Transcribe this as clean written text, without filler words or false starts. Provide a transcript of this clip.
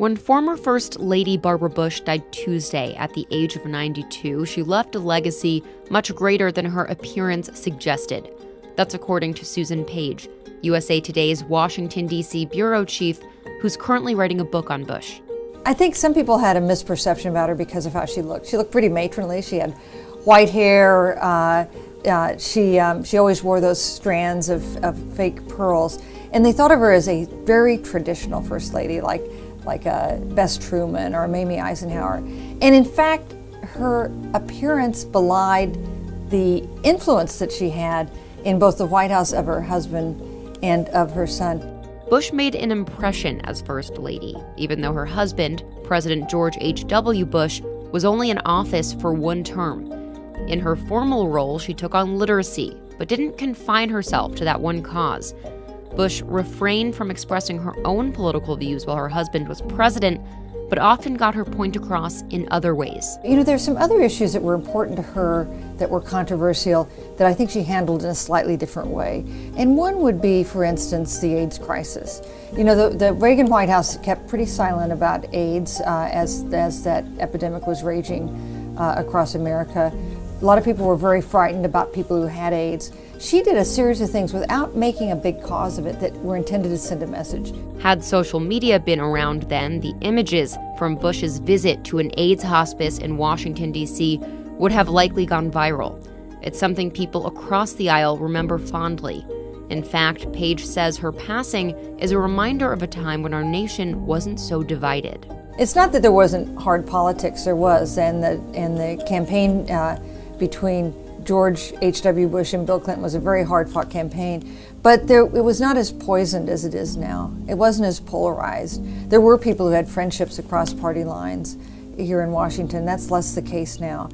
When former First Lady Barbara Bush died Tuesday at the age of 92, she left a legacy much greater than her appearance suggested. That's according to Susan Page, USA Today's Washington, D.C. bureau chief, who's currently writing a book on Bush. I think some people had a misperception about her because of how she looked. She looked pretty matronly. She had white hair. She always wore those strands of fake pearls. And they thought of her as a very traditional First Lady, like a Bess Truman or a Mamie Eisenhower. And in fact, her appearance belied the influence that she had in both the White House of her husband and of her son. Bush made an impression as First Lady, even though her husband, President George H.W. Bush, was only in office for one term. In her formal role, she took on literacy, but didn't confine herself to that one cause. Bush refrained from expressing her own political views while her husband was president, but often got her point across in other ways. You know, there's some other issues that were important to her that were controversial that I think she handled in a slightly different way. And one would be, for instance, the AIDS crisis. You know, the Reagan White House kept pretty silent about AIDS as that epidemic was raging across America. A lot of people were very frightened about people who had AIDS. She did a series of things without making a big cause of it that were intended to send a message. Had social media been around then, the images from Bush's visit to an AIDS hospice in Washington, D.C. would have likely gone viral. It's something people across the aisle remember fondly. In fact, Page says her passing is a reminder of a time when our nation wasn't so divided. It's not that there wasn't hard politics, there was, and the campaign between George H.W. Bush and Bill Clinton was a very hard-fought campaign, but it was not as poisoned as it is now. It wasn't as polarized. There were people who had friendships across party lines here in Washington. That's less the case now.